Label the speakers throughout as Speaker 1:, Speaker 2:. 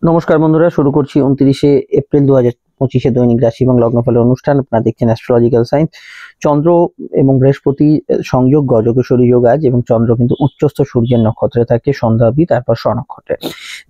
Speaker 1: নমস্কার বন্ধুরা, শুরু করছি 29 এপ্রিল 2025 দৈনিক রাশি এবং লগ্নফলের অনুষ্ঠান। আপনারা দেখছেন অ্যাস্ট্রোলজিক্যাল সায়েন্স। চন্দ্র এবং বৃহস্পতি সংযোগ গজকেশরী যোগ আজ, এবং চন্দ্র কিন্তু উচ্চস্থ সূর্যের নক্ষত্রে থাকে সন্ধ্যা অবধি, তারপর স্বনক্ষত্রে।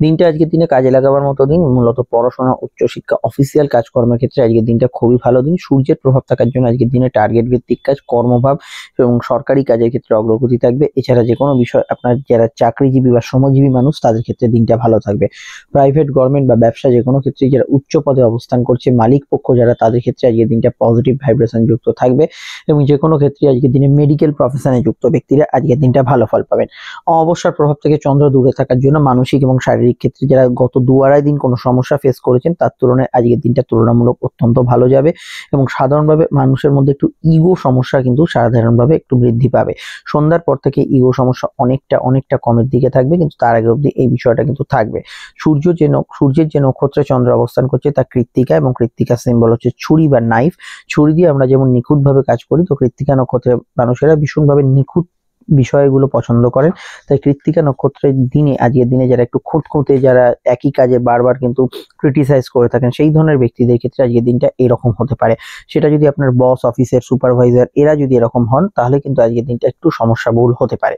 Speaker 1: দিনটা আজকের দিনে কাজে লাগাবার মতো দিন, মূলত পড়াশোনা, উচ্চশিক্ষা, অফিসিয়াল কাজকর্মের ক্ষেত্রে আজকের দিনটা খুবই ভালো দিন। সূর্যের প্রভাব থাকার জন্য আজকের দিনে টার্গেট ভিত্তিক কাজ, কর্মভাব এবং সরকারি কাজের ক্ষেত্রে অগ্রগতি থাকবে। এছাড়া যে কোনো বিষয়, আপনার যারা চাকরিজীবী বা শ্রমজীবী মানুষ তাদের ক্ষেত্রে দিনটা ভালো থাকবে। প্রাইভেট, গভর্নমেন্ট বা ব্যবসা যে কোনো ক্ষেত্রে যারা উচ্চ পদে অবস্থান করছে, মালিক পক্ষ যারা, তাদের ক্ষেত্রে আজকের দিনটা পজিটিভ ভাইব্রেশন যুক্ত থাকবে। এবং যে কোনো ক্ষেত্রে আজকের দিনে মেডিকেল প্রফেশনে যুক্ত ব্যক্তিরা আজকের দিনটা ভালো ফল পাবেন। অমাবস্যার প্রভাব থেকে চন্দ্র দূরে থাকার জন্য মানসিক এবং শারীরিক ক্ষেত্রে যারা গত 2-2.5 দিন কোনো সমস্যা ফেস করেছেন, তার তুলনায় আজকের দিনটা তুলনামূলক অত্যন্ত ভালো যাবে। এবং সাধারণভাবে মানুষের মধ্যে একটু ইগো সমস্যা কিন্তু সাধারণভাবে একটু বৃদ্ধি পাবে। সন্ধ্যার পর থেকে ইগো সমস্যা অনেকটা কমের দিকে থাকবে, কিন্তু তার আগে অবধি এই বিষয়টা কিন্তু থাকবে। সূর্যের যে নক্ষত্রে চন্দ্র অবস্থান করছে তা কৃত্তিকা, এবং কৃত্তিকা সিম্বল হচ্ছে ছুরি বা নাইফ। ছুরি দিয়ে আমরা যেমন নিখুঁতভাবে কাজ করি, তো কৃত্তিকা নক্ষত্রের মানুষেরা ভীষণভাবে নিখুঁত বিষয়গুলো পছন্দ করেন। তাই কৃত্তিকা নক্ষত্রের দিনে, আজকের দিনে যারা একটু খুঁতখুঁতে, যারা একই কাজে বারবার কিন্তু ক্রিটিসাইজ করে থাকেন, সেই ধরনের ব্যক্তিদের ক্ষেত্রে আজকের দিনটা এরকম হতে পারে। সেটা যদি আপনার বস, অফিসের সুপারভাইজার এরা যদি এরকম হন, তাহলে কিন্তু আজকের দিনটা একটু সমস্যাবহুল হতে পারে।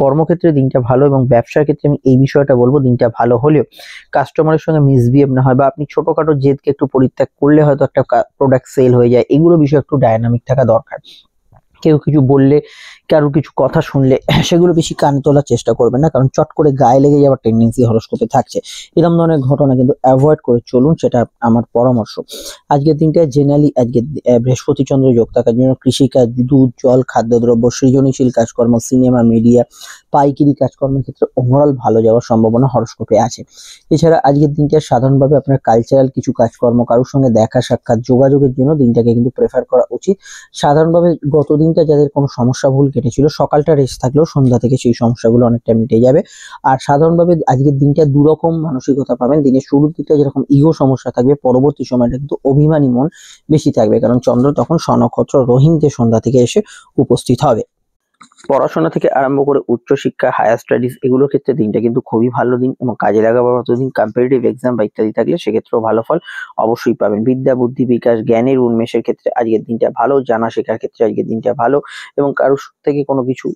Speaker 1: কর্মক্ষেত্রে দিনটা ভালো, এবং ব্যবসার ক্ষেত্রে আমি এই বিষয়টা বলবো, দিনটা ভালো হলেও কাস্টমারের সঙ্গে মিসবিহেভ না হয়, বা আপনি ছোটখাটো জেদকে একটু পরিত্যাগ করলে হয়তো একটা প্রোডাক্ট সেল হয়ে যায়, এগুলো বিষয়ে একটু ডায়নামিক থাকা দরকার। কেউ কিছু বললে, কারোর কিছু কথা শুনলে সেগুলো বেশি কানে তোলার চেষ্টা করবেন না, কারণ চট করে গায়ে লেগে যাওয়ার টেন্ডেন্সি হরোস্কোপে থাকছে। এরকম ধরনের ঘটনা কিন্তু অ্যাভয়েড করে চলুন, সেটা আমার পরামর্শ। আজকের দিনটা জেনারেলি আজকে বৃহস্পতি চন্দ্র যোগ থাকার জন্য কৃষিকাজ, দুধ, জল, খাদ্যদ্রব্য, সৃজনশীল কাজকর্ম, সিনেমা, মিডিয়া, পাইকারি কাজকর্মের ক্ষেত্রে ওভারঅল ভালো যাওয়ার সম্ভাবনা হরোস্কোপে আছে। এছাড়া আজকের দিনটা সাধারণভাবে আপনার কালচারাল কিছু কাজকর্ম, কারোর সঙ্গে দেখা সাক্ষাৎ, যোগাযোগের জন্য দিনটাকে কিন্তু প্রেফার করা উচিত। সাধারণভাবে গত দিনটা যাদের কোনো সমস্যা ভুল কেটেছিল, সকালটা রেস্ট থাকলেও সন্ধ্যা থেকে সেই সমস্যাগুলো অনেকটা মিটে যাবে। আর সাধারণভাবে আজকের দিনটা দুরকম মানসিকতা পাবেন। দিনের শুরুর দিকটা যেরকম ইগো সমস্যা থাকবে, পরবর্তী সময়টা কিন্তু অভিমানী মন বেশি থাকবে, কারণ চন্দ্র তখন স্বনক্ষত্র রোহিণীতে সন্ধ্যা থেকে এসে উপস্থিত হবে। পড়াশোনা থেকে আরম্ভ করে উচ্চশিক্ষা, হায়ার স্টাডিজ, এগুলোর ক্ষেত্রে দিনটা কিন্তু খুবই ভালো দিন, এবং কাজে লাগাবার মতো দিন। কম্পিটিটিভ এক্সাম বা ইত্যাদি থাকলে সেক্ষেত্রেও ভালো ফল অবশ্যই পাবেন। বিদ্যা, বুদ্ধি বিকাশ, জ্ঞানের উন্মেষের ক্ষেত্রে আজকের দিনটা ভালো। জানা শেখার ক্ষেত্রে আজকের দিনটা ভালো, এবং কারোর থেকে কোনো কিছু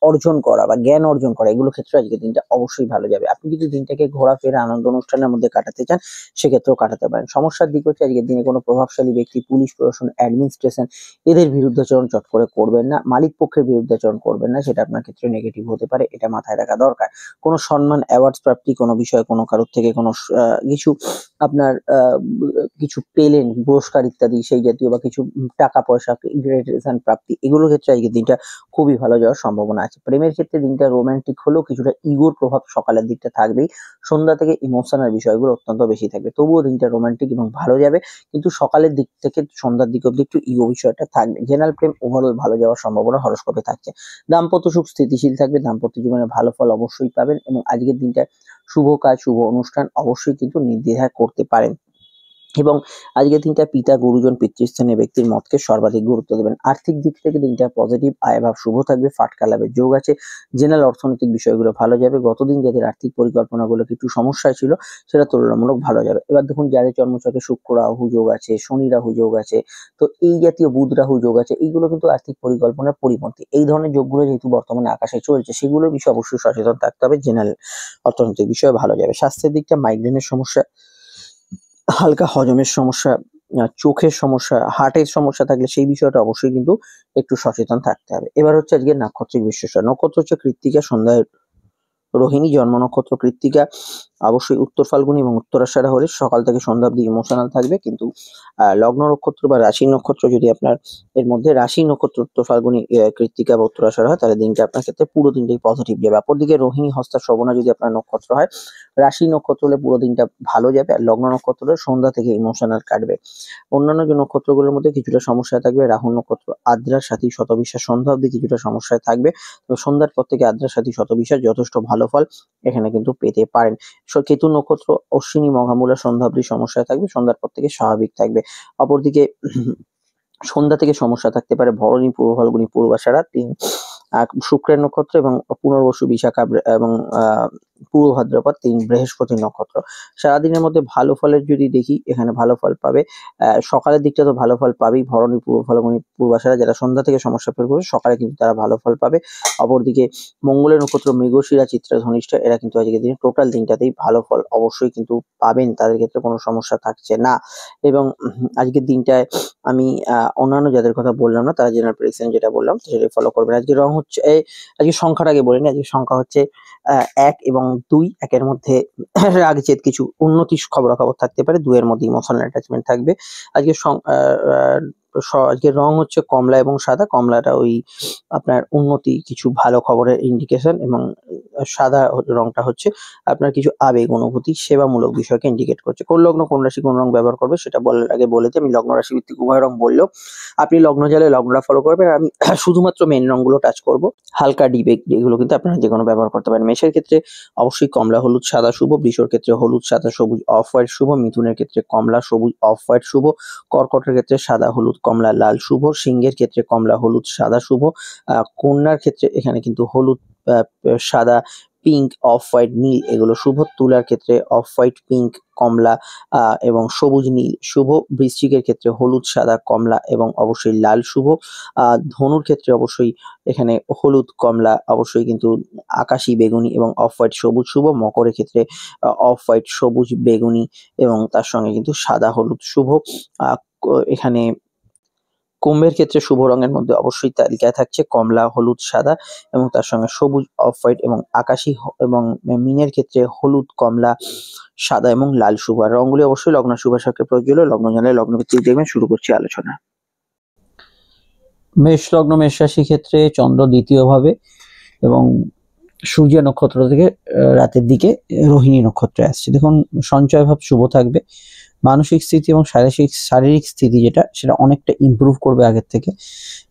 Speaker 1: অর্জন করা বা জ্ঞান অর্জন করা, এগুলো ক্ষেত্রে আজকের দিনটা অবশ্যই ভালো যাবে। আপনি যদি দিনটাকে ঘোরাফেরা, আনন্দ অনুষ্ঠানের মধ্যে কাটাতে চান, সেক্ষেত্রেও কাটাতে পারেন। সমস্যার দিক হচ্ছে আজকের দিনে কোনো প্রভাবশালী ব্যক্তি, পুলিশ প্রশাসন, অ্যাডমিনিস্ট্রেশন, এদের বিরুদ্ধাচরণ চট করে করবেন না। মালিক পক্ষের বিরুদ্ধাচরণ করবেন না, সেটা আপনার ক্ষেত্রে নেগেটিভ হতে পারে, এটা মাথায় রাখা দরকার। কোনো সম্মান, অ্যাওয়ার্ডস প্রাপ্তি, কোনো বিষয়ে কোনো কারোর থেকে কোনো কিছু আপনার কিছু পেলেন, পুরস্কার ইত্যাদি সেই জাতীয়, বা কিছু টাকা পয়সা, গ্রেডুয়েশন প্রাপ্তি, এগুলোর ক্ষেত্রে আজকের দিনটা খুবই ভালো যাওয়ার সম্ভাবনা আছে। প্রেমের ক্ষেত্রে দিনটা রোমান্টিক হলেও কিছুটা ইগোর প্রভাব সকালের দিকটা থাকবেই। সন্ধ্যা থেকে ইমোশনাল বিষয়গুলো অত্যন্ত বেশি থাকবে, তবুও দিনটা রোমান্টিক এবং ভালো যাবে। কিন্তু সকালের দিক থেকে সন্ধ্যার দিক অব্দি একটু ইগো বিষয়টা থাকবে। জেনারেল প্রেম ওভারঅল ভালো যাওয়ার সম্ভাবনা হরোস্কোপে থাকছে। দাম্পত্য সুখ স্থিতিশীল থাকবে, দাম্পত্য জীবনে ভালো ফল অবশ্যই পাবেন, এবং আজকের দিনটা শুভ কাজ, শুভ অনুষ্ঠান অবশ্যই কিন্তু নির্দ্বিধায় করতে পারেন। এবং আজকের দিনটা পিতা, গুরুজন, পিতৃস্থানীয় ব্যক্তির মতকে সর্বাধিক গুরুত্ব দেবেন। আর্থিক দিক থেকে দিনটা পজিটিভ, আয়ভাব শুভ থাকবে, ফাটকা লাভের যোগ আছে। জেনারেল অর্থনৈতিক বিষয়গুলো ভালো যাবে। গতদিন যাদের আর্থিক পরিকল্পনাগুলো একটু সমস্যায় ছিল, সেটা তুলনামূলক ভালো যাবে। এবার দেখুন, যাদের জন্মছকে শুক্র রাহু যোগ আছে, শনি রাহু যোগ আছে, তো এই জাতীয় বুধ রাহু যোগ আছে, এইগুলো কিন্তু আর্থিক পরিকল্পনার পরিপন্থী। এই ধরনের যোগগুলো যেহেতু বর্তমানে আকাশে চলছে, সেগুলোর বিষয়ে অবশ্যই সচেতন থাকতে হবে। জেনারেল অর্থনৈতিক বিষয়ে ভালো যাবে। স্বাস্থ্যের দিকটা মাইগ্রেনের সমস্যা, হালকা হজমের সমস্যা, চোখের সমস্যা, হার্টের সমস্যা থাকলে সেই বিষয়টা অবশ্যই কিন্তু একটু সচেতন থাকতে হবে। এবার হচ্ছে আজকে নাক্ষত্রিক বিশ্লেষণ। নক্ষত্র হচ্ছে কৃত্তিকা, সন্ধ্যায় রোহিণী। জন্ম নক্ষত্র কৃত্তিকা, অবশ্যই উত্তর ফাল্গুনী এবং উত্তরাষাঢ়া হলে সকাল থেকে সন্ধ্যা অব্দি ইমোশনাল থাকবে। কিন্তু লগ্ন নক্ষত্র বা রাশি নক্ষত্র যদি আপনার এর মধ্যে রাশি নক্ষত্র উত্তর ফাল্গুনী, কৃত্তিকা বা উত্তরাষাঢ়া হয়, তাহলে দিনটা আপনার ক্ষেত্রে পুরো দিনটাই পজিটিভ যাবে। অপরদিকে রোহিণী, হস্তা, শ্রবণা যদি আপনার নক্ষত্র হয়, রাশি নক্ষত্র হলে পুরো দিনটা ভালো যাবে, আর লগ্ন নক্ষত্র হলে সন্ধ্যা থেকে ইমোশনাল কাটবে। অন্যান্য যে নক্ষত্রগুলোর মধ্যে কিছুটা সমস্যা থাকবে। রাহু নক্ষত্র, আদ্রা, সাথী, শতবিশ্বাস সন্ধ্যা অব্দি কিছুটা সমস্যায় থাকবে। তো সন্ধ্যার পর থেকে আদ্রা, সাথী, শতবিশ্বাস যথেষ্ট ভালো ফল এখানে কিন্তু পেতে পারেন। কেতু নক্ষত্র, অশ্বিনী, মঘা, মূলা সন্ধ্যা অব্দি সমস্যায় থাকবে, সন্ধ্যার পর থেকে স্বাভাবিক থাকবে। অপরদিকে সন্ধ্যা থেকে সমস্যা থাকতে পারে ভরণী, পূর্ব ফাল্গুনী, পূর্বাষাঢ়া, শুক্রের নক্ষত্র এবং পুনর্বসু, বিশাখা এবং পূর্ব ভাদ্রপদ 3 বৃহস্পতি নক্ষত্র। সারাদিনের মধ্যে ভালো ফলের যদি দেখি, এখানে ভালো ফল পাবে। সকালের দিকটা তো ভালো ফল পাবেই, ভরণী, পূর্ব ফাল্গুনী, পূর্বাষাঢ়া, যারা সন্ধ্যা থেকে সমস্যা ফেল করবে সকালে কিন্তু তারা ভালো ফল পাবে। অপরদিকে মঙ্গলের নক্ষত্র মৃগশিরা, চিত্রা, ধনিষ্ঠা, এরা কিন্তু আজকের দিনে টোটাল দিনটাতেই ভালো ফল অবশ্যই কিন্তু পাবেন, তাদের ক্ষেত্রে কোনো সমস্যা থাকছে না। এবং আজকের দিনটায় আমি অন্যান্য যাদের কথা বললাম না, তারা জেনারেল প্রেডিকশন যেটা বললাম সেটাই ফলো করবেন। আজকে রং হচ্ছে, আজকে সংখ্যাটা আগে বলিনি, আজকে সংখ্যা হচ্ছে 1 এবং 2। 1 এর মধ্যে রাগ জেদ কিছু উন্নতির খবরাখবর থাকতে পারে, 2 এর মধ্যে ইমোশনাল অ্যাটাচমেন্ট থাকবে। আজকে আজকের রং হচ্ছে কমলা এবং সাদা। কমলাটা ওই আপনার উন্নতি, কিছু ভালো খবরের ইন্ডিকেশন, এবং সাদা রংটা হচ্ছে আপনার কিছু আবেগ, অনুভূতি, সেবামূলক বিষয়কে ইন্ডিকেট করছে। কোন লগ্ন কোন রাশি কোন রং ব্যবহার করবে সেটা বলার আগে বলে দিই, আমি লগ্ন রাশি ভিত্তিক উভয় রং বললেও আপনি লগ্ন জালে লগ্নটা ফলো করবেন, আমি শুধুমাত্র মেন রংগুলো টাচ করব। হালকা ডিপ এগুলো কিন্তু আপনারা যে কোনো ব্যবহার করতে পারেন। মেষের ক্ষেত্রে অবশ্যই কমলা, হলুদ, সাদা শুভ। বৃষর ক্ষেত্রে হলুদ, সাদা, সবুজ, অফ হোয়াইট শুভ। মিথুনের ক্ষেত্রে কমলা, সবুজ, অফ হোয়াইট শুভ। কর্কটের ক্ষেত্রে সাদা, হলুদ, কমলা, লাল শুভ। সিংহের ক্ষেত্রে কমলা, হলুদ, সাদা শুভ। কন্যার ক্ষেত্রে এখানে কিন্তু হলুদ, সাদা, পিঙ্ক, অফ হোয়াইট, নীল এগুলো শুভ। তুলার ক্ষেত্রে অফ হোয়াইট, পিঙ্ক, কমলা এবং সবুজ, নীল শুভ। বৃশ্চিকের ক্ষেত্রে হলুদ, সাদা, কমলা এবং অবশ্যই লাল শুভ। ধনুর ক্ষেত্রে অবশ্যই এখানে হলুদ, কমলা, অবশ্যই কিন্তু আকাশি, বেগুনি এবং অফ হোয়াইট, সবুজ শুভ। মকরের ক্ষেত্রে অফ হোয়াইট, সবুজ, বেগুনি এবং তার সঙ্গে কিন্তু সাদা, হলুদ শুভ। এখানে কুম্ভের ক্ষেত্রে শুভ রঙের মধ্যে অবশ্যই তালিকায় থাকছে কমলা, হলুদ, সাদা এবং তার সঙ্গে সবুজ, অফ হোয়াইট এবং আকাশি। এবং মীনের ক্ষেত্রে হলুদ, কমলা, সাদা এবং লাল শুভ। আর রঙগুলি অবশ্যই লগ্ন শুভ সাথে প্রযোজ্য। লগ্ন জানলে লগ্ন ভিত্তিক দেখবেন। শুরু করছি আলোচনা। মেষ লগ্ন, মেষ রাশি ক্ষেত্রে চন্দ্র দ্বিতীয় ভাবে এবং সূর্য নক্ষত্র থেকে রাতের দিকে রোহিণী নক্ষত্রে আসছে। দেখুন, সঞ্চয় ভাব শুভ থাকবে। মানসিক স্থিতি এবং শারীরিক স্থিতি যেটা, সেটা অনেকটা ইমপ্রুভ করবে আগের থেকে,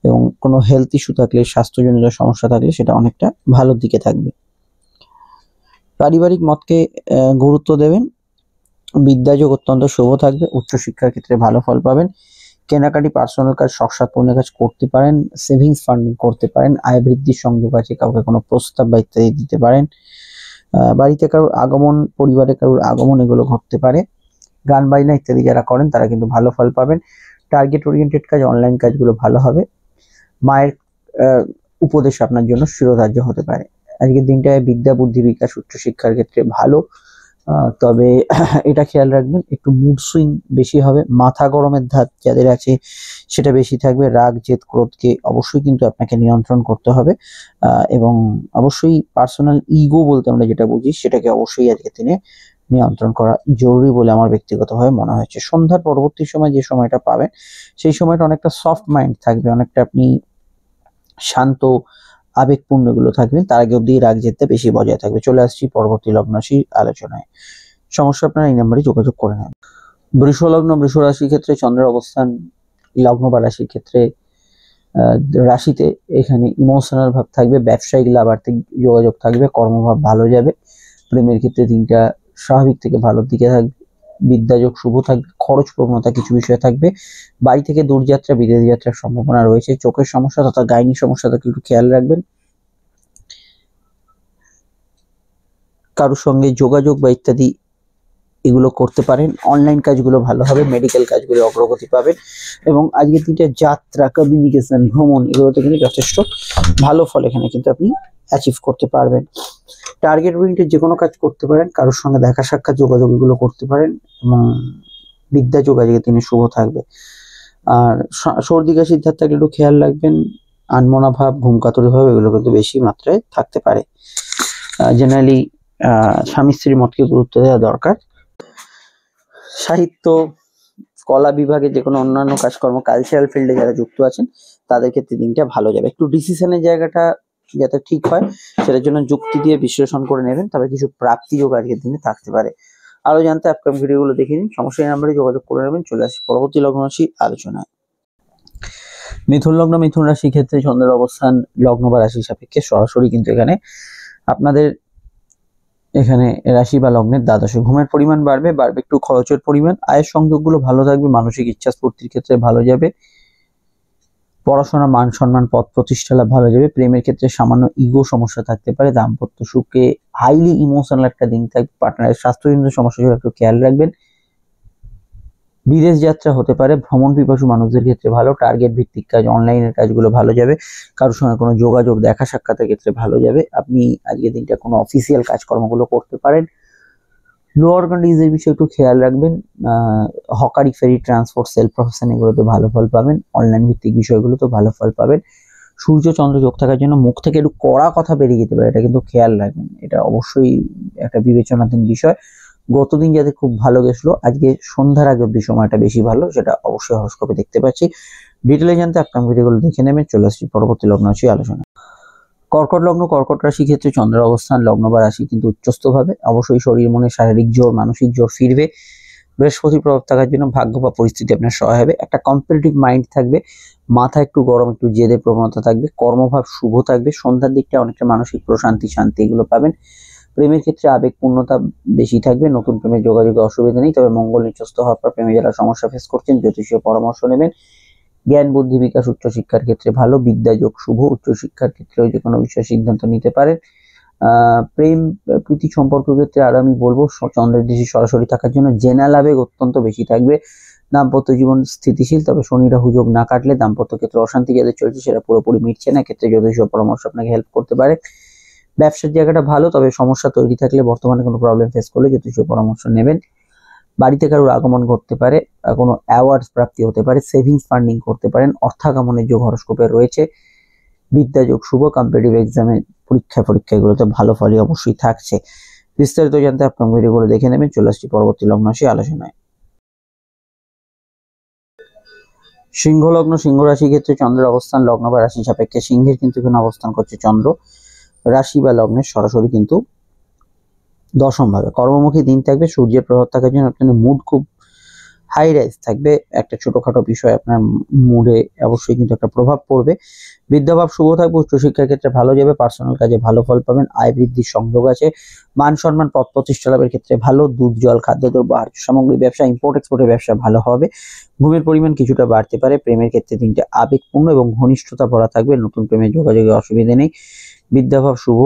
Speaker 1: এবং কোনো হেলথ ইস্যু থাকলে, স্বাস্থ্যজনিত সমস্যা থাকলে সেটা অনেকটা ভালোর দিকে থাকবে। পারিবারিক মতকে গুরুত্ব দেবেন। বিদ্যাযোগ অত্যন্ত শুভ থাকবে। উচ্চশিক্ষার ক্ষেত্রে ভালো ফল পাবেন। কেনাকাটি, পার্সোনাল কাজ, শখ সাধনের কাজ করতে পারেন। সেভিংস ফান্ডিং করতে পারেন। আয় বৃদ্ধির সংযোগ আছে, কাউকে কোনো প্রস্তাব বা ইত্যাদি দিতে পারেন। বাড়িতে কারোর আগমন, পরিবারে কারোর আগমন এগুলো ঘটতে পারে। গান বাজনা ইত্যাদি যারা করেন তারা কিন্তু ভালো ফল পাবেন। টার্গেট ওরিয়েন্টেড কাজ, অনলাইন কাজগুলো ভালো হবে। মায়ের উপদেশ আপনার জন্য শিরোধার্য হতে পারে। আজকের দিনটায় বিদ্যা, বুদ্ধি, বিকাশ, উচ্চশিক্ষার ক্ষেত্রে ভালো। তবে এটা খেয়াল রাখবেন, একটু মুড সুইং বেশি হবে। মাথা গরমের ধাত যাদের আছে সেটা বেশি থাকবে। রাগ, জেদ, ক্রোধকে অবশ্যই কিন্তু আপনাকে নিয়ন্ত্রণ করতে হবে, এবং অবশ্যই পার্সোনাল ইগো বলতে আমরা যেটা বুঝি সেটাকে অবশ্যই আজকের দিনে নিয়ন্ত্রণ করা জরুরি বলে আমার ব্যক্তিগতভাবে মনে হয়েছে। সন্ধ্যার পরবর্তী সময় যে সময়টা পাবেন সেই সময়টা অনেকটা সফট মাইন্ড থাকবে, অনেকটা আপনি শান্ত, আবেগপূর্ণ গুলো থাকবেন। তার আগে অব্দি রাগ জেদটা বেশি বজায় থাকবে। চলে আসছি পরবর্তী লগ্ন রাশির আলোচনায়। সমস্যা আপনারা এই নাম্বারে যোগাযোগ করে নেন। বৃষ লগ্ন, বৃষ রাশির ক্ষেত্রে চন্দ্রের অবস্থান লগ্ন বা রাশির ক্ষেত্রে রাশিতে, এখানে ইমোশনাল ভাব থাকবে। ব্যবসায়িক লাভ, আর্থিক যোগাযোগ থাকবে। কর্মভাব ভালো যাবে। প্রেমের ক্ষেত্রে দিনটা স্বাভাবিক থেকে ভালোর দিকে থাকবে। বিদ্যাযোগ শুভ থাকবে। খরচ প্রবণতা কিছু বিষয় থাকবে। বাড়ি থেকে দূরযাত্রা, বিদেশ যাত্রার সম্ভাবনা রয়েছে। চোখের সমস্যা তথা গাইনি সমস্যা থাকলে একটু খেয়াল রাখবেন। কারোর সঙ্গে যোগাযোগ বা ইত্যাদি এগুলো করতে পারেন। অনলাইন কাজগুলো ভালো হবে। মেডিকেল কাজগুলো অগ্রগতি পাবেন। এবং আজকের দিনটা যাত্রা, কমিউনিকেশন, ভ্রমণ এগুলোতে কিন্তু যথেষ্ট ভালো ফল এখানে কিন্তু আপনি অ্যাচিভ করতে পারবেন। টার্গেট ওরিয়েন্টেড যে কোনো কাজ করতে পারেন। কারোর সঙ্গে দেখা সাক্ষাৎ, যোগাযোগ এগুলো করতে পারেন। এবং বিদ্যা যোগ আজকের দিনে শুভ থাকবে। আর সর্দি কাশির ধার থাকলে একটু খেয়াল রাখবেন। আনমনা ভাব, ঘুমকাতুরি ভাব এগুলো কিন্তু বেশি মাত্রায় থাকতে পারে। জেনারেলি স্বামী স্ত্রীর মতকে গুরুত্ব দেওয়া দরকার। সাহিত্য, কলা বিভাগে যে কোনো অন্যান্য কাজকর্ম, কালচারাল ফিল্ডে যারা যুক্ত আছেন তাদের ক্ষেত্রে দিনটা ভালো যাবে। একটু ডিসিশনের জায়গাটা যাতে ঠিক হয় সেটার জন্য যুক্তি দিয়ে বিশ্লেষণ করে নেবেন, তবে কিছু প্রাপ্তিযোগ আজকের দিনে থাকতে পারে। আরো জানতে আপকামিং ভিডিওগুলো দেখে নিন। সমস্যা এই নাম্বারে যোগাযোগ করে নেবেন। চলে আসি পরবর্তী লগ্ন রাশি আলোচনায়। মিথুন লগ্ন, মিথুন রাশির ক্ষেত্রে চন্দ্রের অবস্থান লগ্ন বা রাশি সাপেক্ষে সরাসরি কিন্তু এখানে আপনাদের এখানে রাশি বা লগ্নের দ্বাদশে। ঘুমের পরিমাণ বাড়বে একটু খরচের পরিমাণ। আয়ের সংযোগগুলো ভালো থাকবে। মানসিক ইচ্ছা স্ফূর্তির ক্ষেত্রে ভালো যাবে। পড়াশোনা, মান সম্মান, পদ প্রতিষ্ঠা লাভ ভালো যাবে। প্রেমের ক্ষেত্রে সামান্য ইগো সমস্যা থাকতে পারে। দাম্পত্য সুখে হাইলি ইমোশনাল একটা দিন থাকবে। পার্টনারের স্বাস্থ্যজনিত সমস্যাগুলো একটু খেয়াল রাখবেন। বিদেশ যাত্রা হতে পারে। ভ্রমণ পিপাসু মানুষদের ক্ষেত্রে ভালো। টার্গেট ভিত্তিক কাজ, অনলাইনের কাজগুলো ভালো যাবে। কারোর সঙ্গে কোনো যোগাযোগ, দেখা সাক্ষাতের ক্ষেত্রে ভালো যাবে। আপনি আজকের দিনটা কোনো অফিসিয়াল কাজকর্মগুলো করতে পারেন। লো অর্গানাইজের বিষয়ে একটু খেয়াল রাখবেন। হকারি, ফেরি, ট্রান্সপোর্ট, সেল প্রফেশন এগুলোতে ভালো ফল পাবেন। অনলাইন ভিত্তিক বিষয়গুলোতে ভালো ফল পাবেন। সূর্য চন্দ্র যোগ থাকার জন্য মুখ থেকে একটু কড়া কথা বেরিয়ে যেতে পারে, এটা কিন্তু খেয়াল রাখবেন। এটা অবশ্যই একটা বিবেচনাধীন বিষয়। গতদিন যাদের খুব ভালো গেছিলো, আজকে সন্ধ্যার আগে অব্দি সময়টা বেশি ভালো, সেটা অবশ্যই হরস্কোপে দেখতে পাচ্ছি। ডিটেলে জানতে আপনার ভিডিওগুলো দেখে নেবেন। চলে আসছি পরবর্তী লগ্ন রাশি আলোচনা। কর্কট লগ্ন, কর্কট রাশি ক্ষেত্রে চন্দ্রের অবস্থান লগ্ন বা রাশি কিন্তু উচ্চস্থ ভাবে। অবশ্যই শরীর মনে শারীরিক জোর, মানসিক জোর ফিরবে। বৃহস্পতি প্রভাব থাকার জন্য ভাগ্য বা পরিস্থিতি আপনার সহায় হবে। একটা কম্পিটিটিভ মাইন্ড থাকবে, মাথা একটু গরম, একটু জেদের প্রবণতা থাকবে। কর্মভাব শুভ থাকবে। সন্ধ্যার দিকটা অনেকটা মানসিক প্রশান্তি, শান্তি এগুলো পাবেন। প্রেমের ক্ষেত্রে আবেগপূর্ণতা বেশি থাকবে। নতুন প্রেমের যোগাযোগে অসুবিধা নেই, তবে মঙ্গল নিচস্থ হওয়ার পর প্রেমে যারা সমস্যা ফেস করছেন জ্যোতিষীয় পরামর্শ নেবেন। জ্ঞান বুদ্ধি বিকাশ, উচ্চশিক্ষার ক্ষেত্রে ভালো। বিদ্যাযোগ শুভ। উচ্চশিক্ষার ক্ষেত্রে যে কোনো বিষয়ে সিদ্ধান্ত নিতে পারেন। প্রেম প্রীতি সম্পর্কের ক্ষেত্রে আর আমি বলবো চন্দ্রের দৃষ্টি সরাসরি থাকার জন্য জেনারেল আবেগ অত্যন্ত বেশি থাকবে। দাম্পত্য জীবন স্থিতিশীল, তবে শনি রাহু যোগ না কাটলে দাম্পত্য ক্ষেত্রে অশান্তি যাদের চলছে সেটা পুরোপুরি মিটছে না। ক্ষেত্রে জ্যোতিষীয় পরামর্শ আপনাকে হেল্প করতে পারে। ব্যবসার জায়গাটা ভালো, তবে সমস্যা তৈরি থাকলে বর্তমানে কোনো প্রবলেম ফেস করলে জ্যোতিষীয় পরামর্শ নেবেন। বাড়িতে কারোর আগমন ঘটতে পারে, কোনো অ্যাওয়ার্ডস প্রাপ্তি হতে পারে, সেভিংস ফান্ডিং করতে পারেন। অর্থাগমনের যোগ হরস্কোপে রয়েছে। বিদ্যাযোগ শুভ। কম্পিটিটিভ এক্সামে পরীক্ষা এগুলোতে ভালো ফলই অবশ্যই থাকছে। বিস্তারিত জানতে আপনার ভিডিওগুলো দেখে নেবেন। চলে আসছি পরবর্তী লগ্ন রাশি আলোচনায়। সিংহ লগ্ন, সিংহ রাশি ক্ষেত্রে চন্দ্রের অবস্থান লগ্ন বা রাশি সাপেক্ষে সিংহের কিন্তু এখানে অবস্থান করছে চন্দ্র রাশি বা লগ্নের সরাসরি কিন্তু দশম ভাবে। কর্মমুখী দিন থাকবে। সূর্যের প্রভাব থাকার জন্য আপনার মুড খুব হাই রাইজ থাকবে। একটা ছোটখাটো বিষয় আপনার মুডে অবশ্যই কিন্তু একটা প্রভাব পড়বে। বিদ্যাভাব শুভ থাকবে। উচ্চশিক্ষার ক্ষেত্রে ভালো যাবে। পার্সোনাল কাজে ভালো ফল পাবেন। আয় বৃদ্ধির সংযোগ আছে। মান সম্মান, পদ প্রতিষ্ঠা লাভের ক্ষেত্রে ভালো। দুধ, জল, খাদ্যদ্রব্য, আহার্য সামগ্রী ব্যবসা, ইম্পোর্ট এক্সপোর্টের ব্যবসা ভালো হবে। ঘুমের পরিমাণ কিছুটা বাড়তে পারে। প্রেমের ক্ষেত্রে দিনটা আবেগপূর্ণ এবং ঘনিষ্ঠতা ভরা থাকবে। নতুন প্রেমের যোগাযোগে অসুবিধা নেই। বিদ্যাভাব শুভ।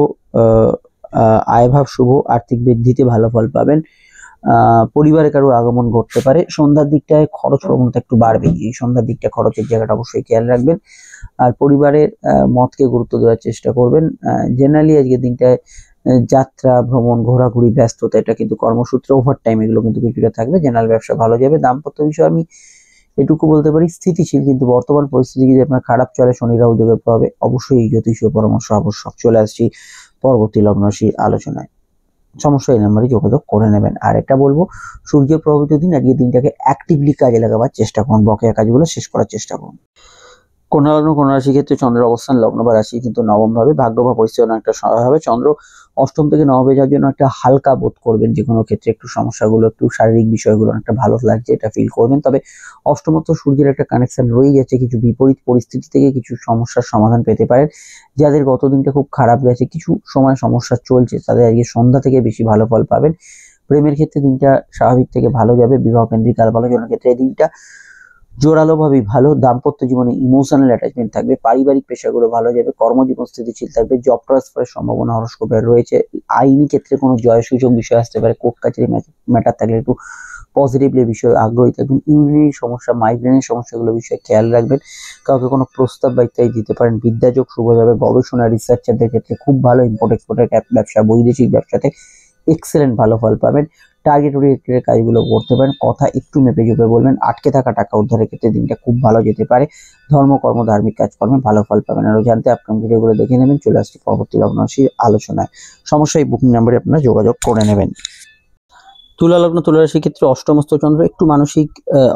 Speaker 1: আয়ভাব শুভ। আর্থিক বৃদ্ধিতে ভালো ফল পাবেন। পরিবারে কারোর আগমন ঘটতে পারে। সন্ধ্যার দিকটায় খরচ প্রবণতা একটু বাড়বে। এই সন্ধ্যার দিকটা খরচের জায়গাটা অবশ্যই খেয়াল রাখবেন। আর পরিবারের মতকে গুরুত্ব দেওয়ার চেষ্টা করবেন। জেনারেলি আজকের দিনটায় যাত্রা, ভ্রমণ, ঘোরাঘুরি, ব্যস্ততা, এটা কিন্তু কর্মসূত্রে ওভার টাইম এগুলো কিন্তু কিছুটা থাকবে। জেনারেল ব্যবসা ভালো যাবে। দাম্পত্য বিষয়ে আমি এটুকু বলতে পারি স্থিতিশীল, কিন্তু বর্তমান পরিস্থিতি যদি আপনার খারাপ চলে শনি রাহু যোগের প্রভাবে অবশ্যই জ্যোতিষীয় পরামর্শ আবশ্যক। চলে আসছি পরবর্তী লগ্ন রাশির আলোচনায়। সমস্যা এই নাম্বারে যোগাযোগ করে নেবেন। আর একটা বলবো, সূর্য প্রভাবিত দিন আজকের দিনটাকে অ্যাক্টিভলি কাজে লাগাবার চেষ্টা করুন। বকেয়া কাজগুলো শেষ করার চেষ্টা করুন। কন্যা লগ্ন, কন্যা রাশি ক্ষেত্রে চন্দ্রের অবস্থান লগ্ন বা রাশি কিন্তু নবম ভাবে। ভাগ্য বা পরিস্থিতি একটা সহায় হবে। চন্দ্র অষ্টম থেকে নবমে যাওয়ার জন্য একটা হালকা বোধ করবেন। যে কোনো ক্ষেত্রে একটু সমস্যাগুলো, একটু শারীরিক বিষয়গুলো একটা ভালো লাগছে, এটা ফিল করবেন। তবে অষ্টমত্ব সূর্যের একটা কানেকশন রয়েই যাচ্ছে। কিছু বিপরীত পরিস্থিতি থেকে কিছু সমস্যার সমাধান পেতে পারেন। যাদের গত দিনটা খুব খারাপ গেছে, কিছু সময় সমস্যা চলছে, তাদের আজকে সন্ধ্যা থেকে বেশি ভালো ফল পাবেন। প্রেমের ক্ষেত্রে দিনটা স্বাভাবিক থেকে ভালো যাবে। বিবাহ কেন্দ্রিক আলাপ আলোচনার ক্ষেত্রে এই দিনটা জোরালোভাবেই ভালো। দাম্পত্য জীবনে ইমোশনাল অ্যাটাচমেন্ট থাকবে। পারিবারিক পেশাগুলো ভালো যাবে। কর্মজীবন স্থিতিশীল থাকবে। জব ট্রান্সফারের সম্ভাবনা হরস্কোপে রয়েছে। আইনি ক্ষেত্রে কোনো জয় সুযোগ বিষয় আসতে পারে। কোর্ট কাছারি ম্যাটার থাকলে একটু পজিটিভলি বিষয়ে আগ্রহী থাকবেন। ইউরিনারি সমস্যা, মাইগ্রেনের সমস্যাগুলো বিষয়ে খেয়াল রাখবেন। কাউকে কোনো প্রস্তাব বা ইত্যাদি দিতে পারেন। বিদ্যাযোগ শুভ যাবে। গবেষণা, রিসার্চারদের ক্ষেত্রে খুব ভালো। ইম্পোর্ট এক্সপোর্টের ব্যবসা, বৈদেশিক ব্যবসাতে এক্সেলেন্ট ভালো ফল পাবেন। টার্গেট ওরিয়েন্টেড কাজগুলো করতে পারেন। কথা একটু মেপে চুপে বলবেন। আটকে থাকা টাকা উদ্ধারের ক্ষেত্রে দিনটা খুব ভালো যেতে পারে। ধর্মকর্ম, ধার্মিক কাজকর্মে ভালো ফল পাবেন। আরো জানতে আপনার ভিডিওগুলো দেখে নেবেন। চলে আসছি পরবর্তী লগ্ন রাশির আলোচনায়। সমস্যায় বুকিং নাম্বারে আপনারা যোগাযোগ করে নেবেন। তুলা লগ্ন, তুলা রাশির ক্ষেত্রে অষ্টমস্ত চন্দ্র একটু মানসিক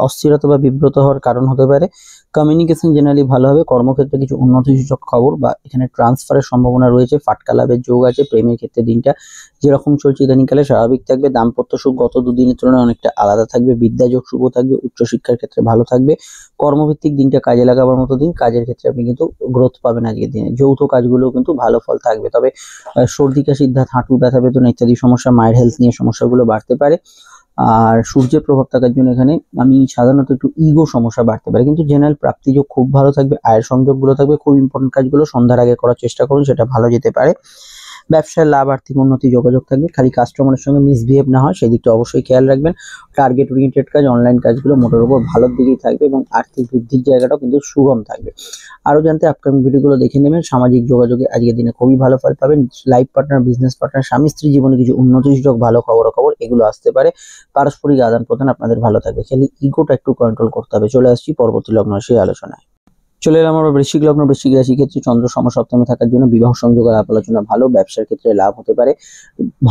Speaker 1: অস্থিরতা বা বিব্রত হওয়ার কারণ হতে পারে। কমিউনিকেশন জেনারেলি ভালো হবে। কর্মক্ষেত্রে কিছু উন্নতিসূচক খবর বা এখানে ট্রান্সফারের সম্ভাবনা রয়েছে। ফাটকা লাভের যোগ আছে। প্রেমের ক্ষেত্রে দিনটা যেরকম চলছে ইদানিংকালে স্বাভাবিক থাকবে। দাম্পত্য সুখ গত দুদিনের তুলনায় অনেকটা আলাদা থাকবে। বিদ্যাযোগ শুভ থাকবে। উচ্চশিক্ষার ক্ষেত্রে ভালো থাকবে। কর্মভিত্তিক দিনটা কাজে লাগাবার মতো দিন। কাজের ক্ষেত্রে আপনি কিন্তু গ্রোথ পাবেন আজকের দিনে। যৌথ কাজগুলো কিন্তু ভালো ফল থাকবে। তবে সর্দি কাশি, হাঁটু ব্যথা বেদনা ইত্যাদি সমস্যা, মায়ের হেলথ নিয়ে সমস্যাগুলো বাড়তে পারে। আর সূর্যের প্রভাব থাকার জন্য এখানে আমি সাধারণত একটু ইগো সমস্যা বাড়তে পারে, কিন্তু জেনারেল প্রাপ্তিযোগ খুব ভালো থাকবে, আয়ের সংযোগগুলো থাকবে। খুব ইম্পর্টেন্ট কাজগুলো সন্ধ্যার আগে করার চেষ্টা করুন, সেটা ভালো যেতে পারে। ব্যবসায় লাভ, আর্থিক উন্নতি, যোগাযোগ থাকবে। খালি কাস্টমারের সঙ্গে মিসবিহেভ না হয় সেদিকটা অবশ্যই খেয়াল রাখবেন। টার্গেট ওরিয়েন্টেড কাজ, অনলাইন কাজগুলো মোটের উপর ভালোর দিকেই থাকবে এবং আর্থিক বৃদ্ধির জায়গাটাও কিন্তু সুগম থাকবে। আরও জানতে আপকামিং ভিডিওগুলো দেখে নেবেন। সামাজিক যোগাযোগে আজকের দিনে খুবই ভালো ফল পাবেন। লাইফ পার্টনার, বিজনেস পার্টনার, স্বামী স্ত্রী জীবনে কিছু উন্নতিসূচক ভালো খবর এগুলো আসতে পারে। পারস্পরিক আদান প্রদান আপনাদের ভালো থাকবে। খালি ইগোটা একটু কন্ট্রোল করতে হবে। চলে আসছি পরবর্তী লগ্ন সেই আলোচনায়। চলে এলাম আমরা বৃশ্চিক লগ্ন। বৃশ্চিক রাশির ক্ষেত্রে চন্দ্র সমসপ্তমে থাকার জন্য বিবাহ সংযোগ আলাপ আলোচনা ভালো, ব্যবসার ক্ষেত্রে লাভ হতে পারে।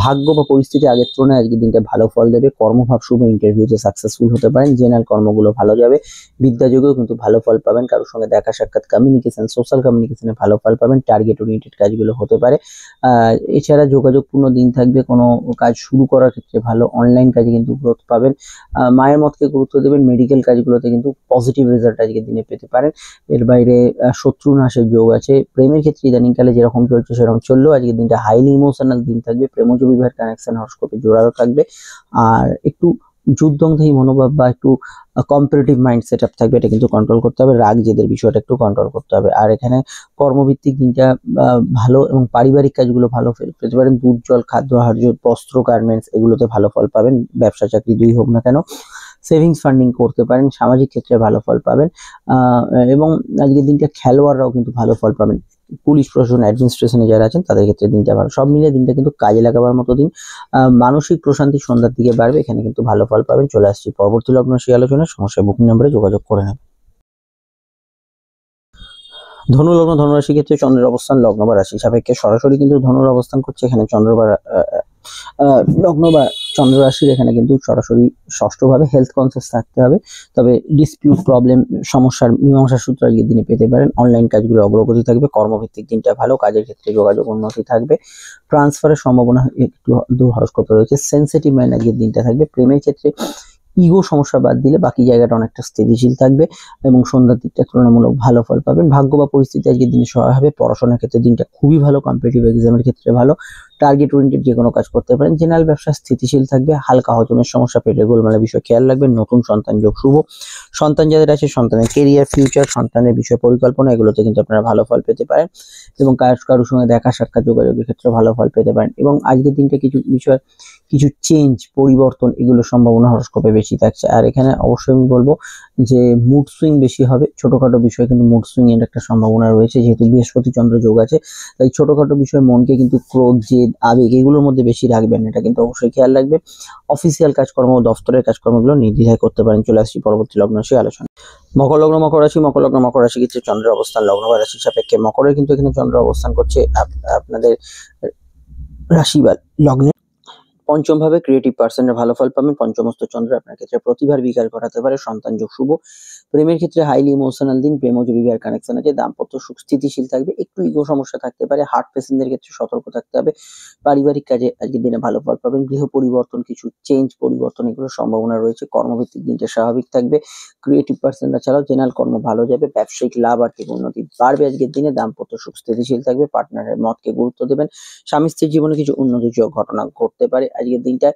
Speaker 1: ভাগ্য বা পরিস্থিতি আগের তুলনায় আজকের দিনটা ভালো ফল দেবে। কর্মভাব শুভ, ইন্টারভিউতে সাকসেসফুল হতে পারেন। জেনারেল কর্মগুলো ভালো যাবে। বিদ্যাযোগেও কিন্তু ভালো ফল পাবেন। কারোর সঙ্গে দেখা সাক্ষাৎ, কমিউনিকেশন, সোশ্যাল কমিউনিকেশনে ভালো ফল পাবেন। টার্গেট ওরিয়েন্টেড কাজগুলো হতে পারে। এছাড়া যোগাযোগপূর্ণ দিন থাকবে। কোনো কাজ শুরু করার ক্ষেত্রে ভালো। অনলাইন কাজে কিন্তু গ্রোথ পাবেন। মায়ের মতকে গুরুত্ব দেবেন। মেডিকেল কাজগুলোতে কিন্তু পজিটিভ রেজাল্ট আজকের দিনে পেতে পারেন। এর বাইরে শত্রু নাশের যোগ আছে। প্রেমের ক্ষেত্রে ইদানিংকালে যেরকম চলছে সেরকম চললেও আজকের দিনটা হাইলি ইমোশনাল দিন থাকবে। প্রেমজ বিবাহের কানেকশন হরস্কোপে জোরালো থাকবে। আর একটু যুদ্ধংধাহী মনোভাব বা একটু কম্পারেটিভ মাইন্ড সেট আপ থাকবে, এটা কিন্তু কন্ট্রোল করতে হবে। রাগ জেদের বিষয়টা একটু কন্ট্রোল করতে হবে। আর এখানে কর্মভিত্তিক দিনটা ভালো এবং পারিবারিক কাজগুলো ভালো পেতে পারেন। দুধ, জল, খাদ্য, আহার্য, বস্ত্র, গার্মেন্টস এগুলোতে ভালো ফল পাবেন। ব্যবসা চাকরি দুই হোক না কেন। সেভিংস ফান্ডিং করতে পারেন। সামাজিক ক্ষেত্রে ভালো ফল পাবেন। এবং আজকের দিনটা খেলোয়াড়রাও কিন্তু ভালো ফল পাবেন। পুলিশ প্রশাসন, অ্যাডমিনিস্ট্রেশনে যারা আছেন তাদের ক্ষেত্রে দিনটা ভালো। সব মিলিয়ে দিনটা কিন্তু কাজে লাগাবার মতো দিন। মানসিক প্রশান্তি সন্ধ্যার দিকে বাড়বে, এখানে কিন্তু ভালো ফল পাবেন। চলে আসছি পরবর্তী লগ্ন সেই আলোচনায়। সমস্যা বুকিং নম্বরে যোগাযোগ করে নেবেন। ধনু লগ্ন, ধনুরাশি ক্ষেত্রে চন্দ্রের অবস্থান লগ্ন বা রাশি সাপেক্ষে সরাসরি কিন্তু ধনুর অবস্থান করছে। এখানে চন্দ্র বা লগ্ন বা চন্দ্র রাশির এখানে কিন্তু সরাসরি ষষ্ঠভাবে। হেলথ কনসিয়াস থাকতে হবে। তবে ডিসপিউট, প্রবলেম, সমস্যার মীমাংসার সূত্র আজকের দিনে পেতে পারেন। অনলাইন কাজগুলো অগ্রগতি থাকবে। কর্মভিত্তিক দিনটা ভালো। কাজের ক্ষেত্রে যোগাযোগ উন্নতি থাকবে। ট্রান্সফারের সম্ভাবনা একটু হরস্কোপে রয়েছে। সেন্সিটিভ মাইন্ড আজকের দিনটা থাকবে। প্রেমের ক্ষেত্রে ইগো সমস্যা বাদ দিলে বাকি জায়গাটা অনেকটা স্থিতিশীল থাকবে এবং সন্ধ্যার দিকটা তুলনামূলক ভালো ফল পাবেন। ভাগ্য বা পরিস্থিতি আজকের দিনে সহায় হবে। পড়াশোনার ক্ষেত্রে দিনটা খুবই ভালো। কম্পিটিটিভ এক্সামের ক্ষেত্রে ভালো। টার্গেট ওরিয়েন্টেড যে কোনো কাজ করতে পারেন। জেনারেল ব্যবসা স্থিতিশীল থাকবে। হালকা হজমের সমস্যা, পেটের গোলমালের বিষয় খেয়াল রাখবেন। নতুন সন্তান যোগ শুভ। সন্তান যাদের আছে সন্তানের কেরিয়ার, ফিউচার, সন্তানের বিষয় পরিকল্পনা এগুলোতে কিন্তু আপনারা ভালো ফল পেতে পারেন এবং কারোর সঙ্গে দেখা সাক্ষাৎ, যোগাযোগের ক্ষেত্রে ভালো ফল পেতে পারেন। এবং আজকের দিনটা কিছু চেঞ্জ, পরিবর্তন এগুলোর সম্ভাবনা হরস্কোপে বেশি থাকছে। আর এখানে অবশ্যই আমি বলবো যে মুড সুইং বেশি হবে। ছোটখাটো বিষয়ে কিন্তু মুড সুইং এর একটা সম্ভাবনা রয়েছে, যেহেতু বৃহস্পতি চন্দ্র যোগ আছে। তাই ছোটখাটো বিষয়ে মনকে কিন্তু ক্রোধ, জেদ, আবেগ এগুলোর মধ্যে বেশি রাখবেন, এটা কিন্তু অবশ্যই খেয়াল রাখবেন। অফিসিয়াল কাজকর্ম, দপ্তরের কাজকর্মগুলো নির্দ্বিধায় করতে পারেন। চলে আসছি পরবর্তী লগ্ন সেই আলোচনা। মকর লগ্ন, মকর রাশি। মকর লগ্ন, মকর রাশি ক্ষেত্রে চন্দ্রের অবস্থান লগ্ন বা রাশি সাপেক্ষে মকরের কিন্তু এখানে চন্দ্র অবস্থান করছে আপনাদের রাশি বা লগ্নে পঞ্চম ভাবে। ক্রিয়েটিভ পার্সনের ভালো ফল পাবেন। পঞ্চমস্ত চন্দ্র আপনার ক্ষেত্রে প্রতিভার বিকাশ ঘটাতে পারে। সন্তান যোগ শুভ। প্রেমের ক্ষেত্রে হাইলি ইমোশনাল দিন। প্রেমজ বিবাহের কানেকশন আছে। দাম্পত্য সুখ স্থিতিশীল থাকবে। একটু ইগো সমস্যা থাকতে পারে। হার্ট পেশেন্টদের ক্ষেত্রে সতর্ক থাকতে হবে। পারিবারিক কাজে আজকের দিনে ভালো ফল পাবেন। গৃহ পরিবর্তন, কিছু চেঞ্জ, পরিবর্তন এগুলোর সম্ভাবনা রয়েছে। কর্মভিত্তিক দিনটা স্বাভাবিক থাকবে। ক্রিয়েটিভ পার্সনরা ছাড়াও জেনারেল কর্ম ভালো যাবে। ব্যবসায়িক লাভ, আর্থিক উন্নতি বাড়বে আজকের দিনে। দাম্পত্য সুখ স্থিতিশীল থাকবে। পার্টনারের মতকে গুরুত্ব দেবেন। স্বামী স্ত্রীর জীবনে কিছু উন্নতিযোগ ঘটনা ঘটতে পারে আজকের দিনটা।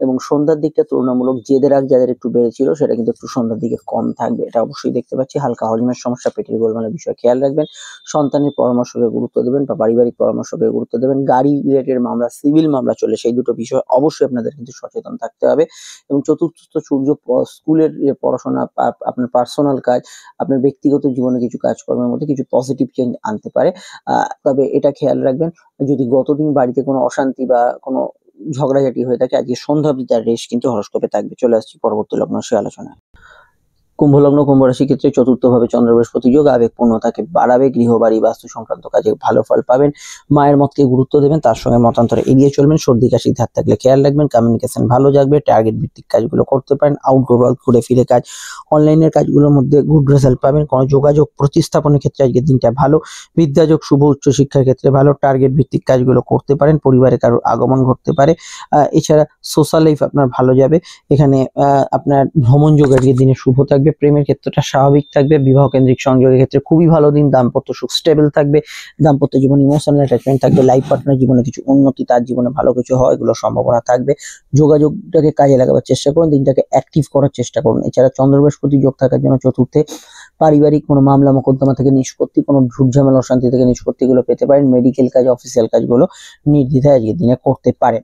Speaker 1: এবং সন্ধ্যার দিকটা তুলনামূলক জেদের রাগ যাদের একটু বেড়েছিল সেটা কিন্তু একটু সন্ধ্যার দিকে কম থাকবে, এটা অবশ্যই দেখতে পাচ্ছি। হালকা হজমের সমস্যা, পেটের গোলমালের বিষয় খেয়াল রাখবেন। সন্তানের পরামর্শকে গুরুত্ব দেবেন বা পারিবারিক পরামর্শকে গুরুত্ব দেবেন। গাড়ি রিলেটেড মামলা, সিভিল মামলা চলে, সেই দুটো বিষয় অবশ্যই আপনাদের কিন্তু সচেতন থাকতে হবে। এবং চতুর্থ সূর্য স্কুলের পড়াশোনা, আপনার পার্সোনাল কাজ, আপনার ব্যক্তিগত জীবনে কিছু কাজকর্মের মধ্যে কিছু পজিটিভ চেঞ্জ আনতে পারে। তবে এটা খেয়াল রাখবেন, যদি গতদিন বাড়িতে কোনো অশান্তি বা কোনো ঝগড়াঝাটি হয়ে থাকে, আজকে সন্ধ্যা অবধি তার রেশ কিন্তু হরস্কোপে থাকবে। চলে আসছি পরবর্তী লগ্ন সেই আলোচনায়। কুম্ভ লগ্ন, কুম্ভ রাশি ক্ষেত্রে চতুর্থ ভাবে চন্দ্র বৃহস্পতি যোগ আবেগপূর্ণতাকে বাড়াবে। গৃহবাড়ি, বাস্তু সংক্রান্ত কাজে ভালো ফল পাবেন। মায়ের মতকে গুরুত্ব দেবেন, তার সঙ্গে মতান্তরে এড়িয়ে চলবেন। সর্দি কাশি ধার থাকলে খেয়াল রাখবেন। কমিউনিকেশন ভালো যাবে। টার্গেট ভিত্তিক কাজগুলো করতে পারেন। আউটডোর ওয়ার্ক, ঘুরে ফিরে কাজ, অনলাইনের কাজগুলোর মধ্যে গুড রেজাল্ট পাবেন। কোনো যোগাযোগ প্রতিস্থাপনের ক্ষেত্রে আজকের দিনটা ভালো। বিদ্যাযোগ শুভ। উচ্চশিক্ষার ক্ষেত্রে ভালো। টার্গেট ভিত্তিক কাজগুলো করতে পারেন। পরিবারে কারোর আগমন ঘটতে পারে। এছাড়া সোশ্যাল লাইফ আপনার ভালো যাবে। এখানে আপনার ভ্রমণ যোগ আজকের দিনে শুভ থাকবে। থাকবে, প্রেমের ক্ষেত্রটা স্বাভাবিক থাকবে, বিবাহ কেন্দ্রিক সংযোগের ক্ষেত্রে খুবই ভালো দিন, দাম্পত্য সুখ স্টেবল থাকবে, দাম্পত্য জীবনে ইমোশনাল অ্যাটাচমেন্ট থাকবে, লাইফ পার্টনার জীবনে কিছু উন্নতি, তার জীবনে ভালো কিছু হয় এগুলোর সম্ভাবনা থাকবে। যোগাযোগটাকে কাজে লাগাবার চেষ্টা করুন, দিনটাকে অ্যাক্টিভ করার চেষ্টা করুন। এছাড়া চন্দ্র বৃহস্পতি যোগ থাকার জন্য চতুর্থে পারিবারিক কোনো মামলা মোকদ্দমা থেকে নিষ্পত্তি, কোনো ঝুট ঝামেলা অশান্তি থেকে নিষ্পত্তিগুলো পেতে পারেন। মেডিকেল কাজ, অফিসিয়াল কাজগুলো নির্দ্বিধায় আজকের দিনে করতে পারেন।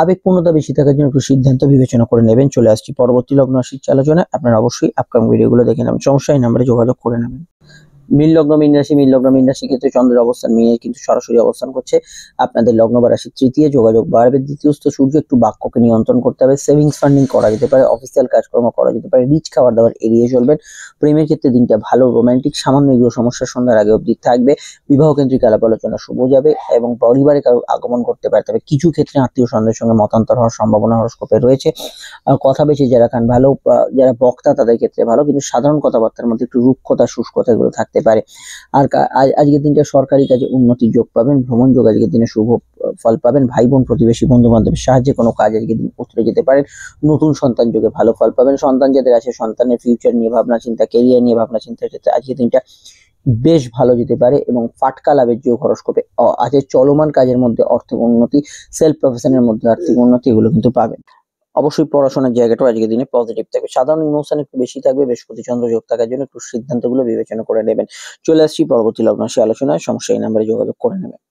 Speaker 1: আবেগপূর্ণতা বেশি থাকার জন্য একটু সিদ্ধান্ত বিবেচনা করে নেবেন। চলে আসছি পরবর্তী লগ্ন রাশির আলোচনায়। আপনারা অবশ্যই আপকামিং ভিডিওগুলো দেখে নেবেন, সমস্যা এই নাম্বারে যোগাযোগ করে নেবেন। মীন লগ্ন মীন রাশি, মীন লগ্ন মীন রাশি ক্ষেত্রে চন্দ্রের অবস্থান মিনে কিন্তু সরাসরি অবস্থান করছে। আপনাদের লগ্ন বা রাশির তৃতীয়, যোগাযোগ বাড়বে। দ্বিতীয়স্থ সূর্য, একটু বাক্যকে নিয়ন্ত্রণ করতে হবে। সেভিংস ফান্ডিং করা যেতে পারে, অফিসিয়াল কাজকর্ম করা যেতে পারে, রিচ খাবার দাবার এড়িয়ে চলবেন। প্রেমের ক্ষেত্রে দিনটা ভালো, রোমান্টিক, সামান্য এগুলো সমস্যার সন্ধ্যার আগে অবধি থাকবে। বিবাহ কেন্দ্রিক আলাপ আলোচনা শুভ যাবে এবং পরিবারে কারো আগমন করতে পারে, তবে কিছু ক্ষেত্রে আত্মীয় স্বজনদের সঙ্গে মতান্তর হওয়ার সম্ভাবনা হরস্কোপে রয়েছে। কথা বেশি যারা খান ভালো, যারা বক্তা তাদের ক্ষেত্রে ভালো, কিন্তু সাধারণ কথাবার্তার মধ্যে একটু রুক্ষতা, শুষ্কতা এগুলো থাকতে পারে। আর আজকের দিনটা সরকারি কাজে উন্নতির যোগ পাবেন, ভ্রমণ যোগ আজকের দিনে শুভ ফল পাবেন। ভাই বোন, প্রতিবেশী, বন্ধু বান্ধবের সাহায্যে কোনো কাজ আজকের দিন উতরে যেতে পারেন। নতুন সন্তান যোগে ভালো ফল পাবেন। সন্তান যাদের আছে, সন্তানের ফিউচার নিয়ে ভাবনা চিন্তা, কেরিয়ার নিয়ে ভাবনা চিন্তার ক্ষেত্রে আজকের দিনটা বেশ ভালো যেতে পারে এবং ফাটকা লাভের যোগ হরস্কোপে আছে। চলমান কাজের মধ্যে আর্থিক উন্নতি, সেলফ প্রফেশনের মধ্যে আর্থিক উন্নতি এগুলো কিন্তু পাবেন। অবশ্যই পড়াশোনার জায়গাটাও আজকের দিনে পজিটিভ থাকবে। সাধারণ ইমোশন একটু বেশি থাকবে, বৃহস্পতি চন্দ্র যোগ থাকার জন্য একটু সিদ্ধান্তগুলো বিবেচনা করে নেবেন। চলে আসছি পরবর্তী লগ্ন রাশি আলোচনায়, সমস্যা এই নাম্বারে যোগাযোগ করে নেবেন।